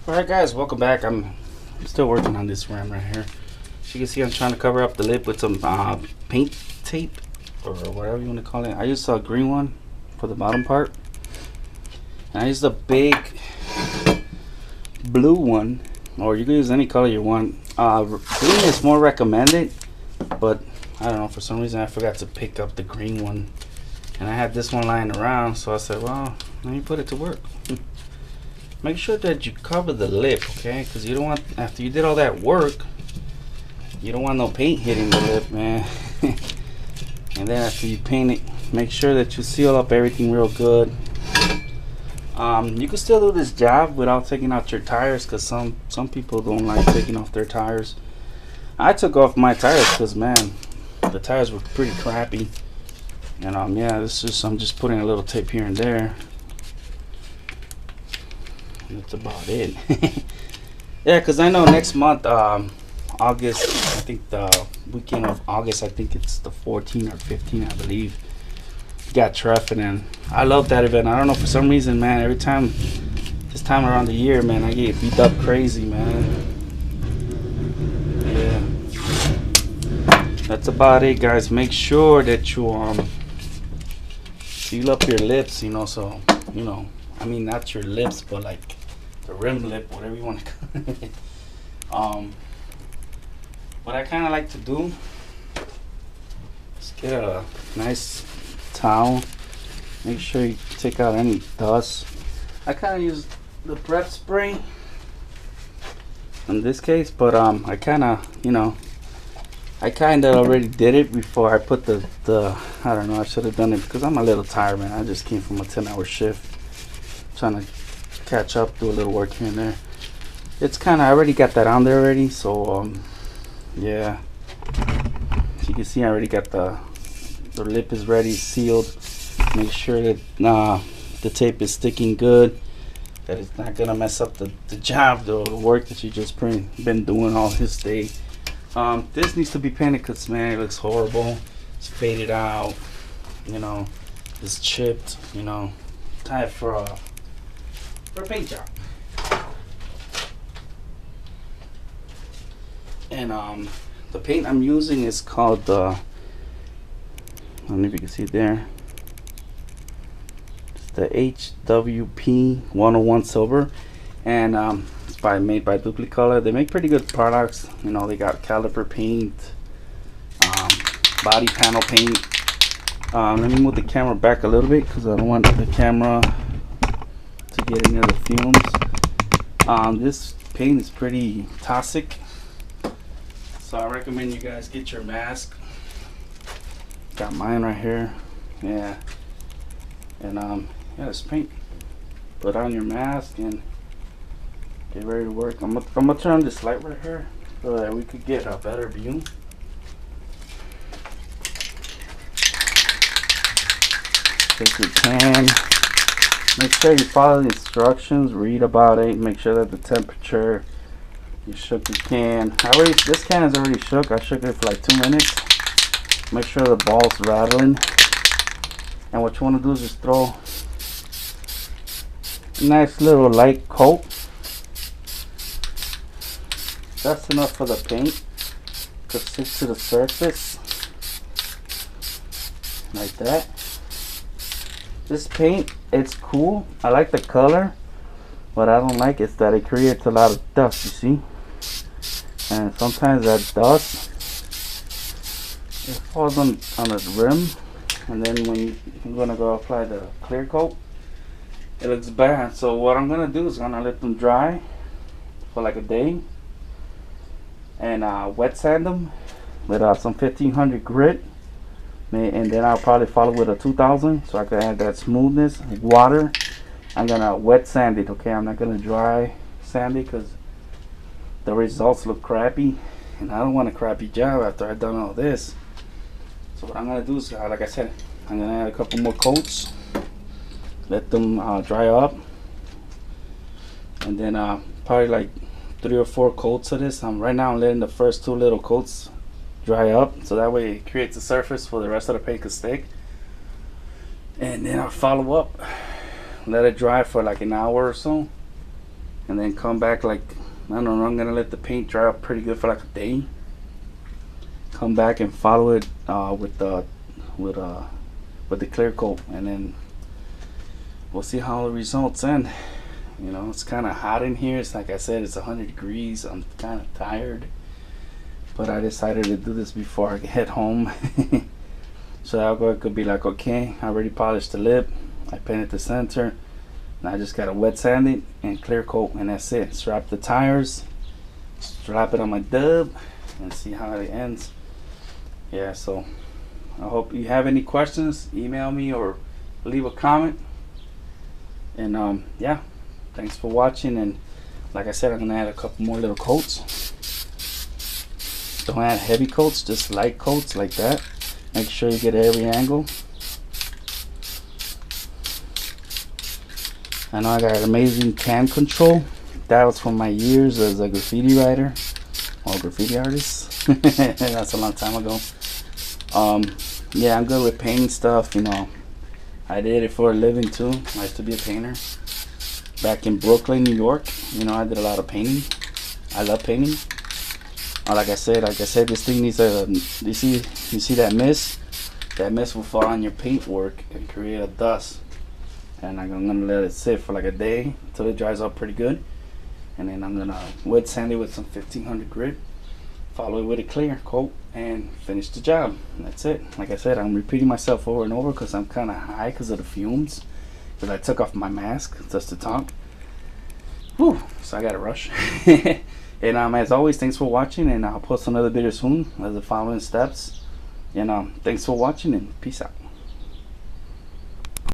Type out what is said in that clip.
Alright guys, welcome back. I'm still working on this ram right here. As you can see, I'm trying to cover up the lip with some paint tape or whatever you want to call it. I used a green one for the bottom part, and I used a big blue one, or you can use any color you want. Green is more recommended, but I don't know, for some reason I forgot to pick up the green one, and I had this one lying around, so I said, well, let me put it to work. Make sure that you cover the lip, okay? Because you don't want, after you did all that work, you don't want no paint hitting the lip, man. And then after you paint it, make sure that you seal up everything real good. You can still do this job without taking out your tires, because some people don't like taking off their tires. I took off my tires because, man, the tires were pretty crappy. And yeah, this is, I'm just putting a little tape here and there. That's about it. Yeah, because I know next month, August, I think the weekend of August, I think it's the 14th or 15th, I believe. Got Treffin, and I love that event. I don't know, for some reason, man, every time, this time around the year, man, I get beat up crazy, man. Yeah. That's about it, guys. Make sure that you, seal up your lips, you know, so, you know, I mean, not your lips, but like the rim lip, whatever you want to call it. What I kind of like to do is get a nice towel. Make sure you take out any dust. I kind of use the prep spray in this case, but I kind of, you know, I kind of already did it before I put the I don't know, I should have done it because I'm a little tired, man. I just came from a 10-hour shift, trying to catch up, do a little work here and there. It's kind of, I already got that on there already, so yeah. As you can see, I already got the lip is ready, sealed. Make sure that the tape is sticking good, that it's not gonna mess up the job, the work that you just been doing all this day. This needs to be painted because, man, it looks horrible. It's faded out, you know, it's chipped, you know. Time for a paint job. And the paint I'm using is called I don't know if you can see it there. It's the HWP 101 silver, and it's made by dupli-color. They make pretty good products. You know, they got caliper paint, body panel paint. Let me move the camera back a little bit because I don't want the camera to get any of the fumes. This paint is pretty toxic, so I recommend you guys get your mask. Got mine right here. Yeah. And yeah, just paint. Put on your mask and get ready to work. I'm gonna turn this light right here so that we could get a better view. Take your can. Make sure you follow the instructions. Read about it. Make sure that the temperature. You shook your can. This can is already shook. I shook it for like 2 minutes. Make sure the ball's rattling. And what you want to do is just throw a nice little light coat. That's enough for the paint to stick to the surface. Like that. This paint, it's cool. I like the color. What I don't like is that it creates a lot of dust, you see? And sometimes that dust, it falls on the rim, and then when you're gonna go apply the clear coat, it looks bad. So what I'm gonna do is gonna let them dry for like a day, and wet sand them with some 1500 grit, and then I'll probably follow with a 2000 so I can add that smoothness. Water, I'm gonna wet sand it, okay? I'm not gonna dry sand it because the results look crappy, and I don't want a crappy job after I've done all this. So what I'm gonna do is, like I said, I'm gonna add a couple more coats, let them dry up, and then probably like 3 or 4 coats of this. Right now I'm letting the first 2 little coats dry up, so that way it creates a surface for the rest of the paint to stick. And then I'll follow up, let it dry for like an hour or so, and then come back like, I don't know, I'm gonna let the paint dry up pretty good for like a day. Come back and follow it with the clear coat, and then we'll see how the results end. You know, it's kind of hot in here. It's like I said, it's 100 degrees. I'm kind of tired, but I decided to do this before I head home. So that way I could be like, okay, I already polished the lip, I painted the center, now I just gotta wet sand it and clear coat, and that's it. Strap the tires, strap it on my dub, and see how it ends. Yeah, so I hope you have any questions, email me or leave a comment. And yeah, thanks for watching. And like I said, I'm gonna add a couple more little coats. Don't add heavy coats, just light coats like that. Make sure you get every angle. I know I got amazing can control. That was from my years as a graffiti writer or graffiti artist. That's a long time ago. Yeah, I'm good with painting stuff. You know, I did it for a living too. I used to be a painter back in Brooklyn, New York. You know, I did a lot of painting. I love painting. Like I said, this thing needs a. You see that mist? That mist will fall on your paintwork and create a dust. And I'm gonna let it sit for like a day until it dries up pretty good. And then I'm gonna wet sand it with some 1500 grit. Follow it with a clear coat and finish the job. That's it. Like I said, I'm repeating myself over and over because I'm kind of high because of the fumes. Because I took off my mask just to talk. Whew, so I gotta rush. And as always, thanks for watching, and I'll post another video soon as the following steps. And thanks for watching, and peace out.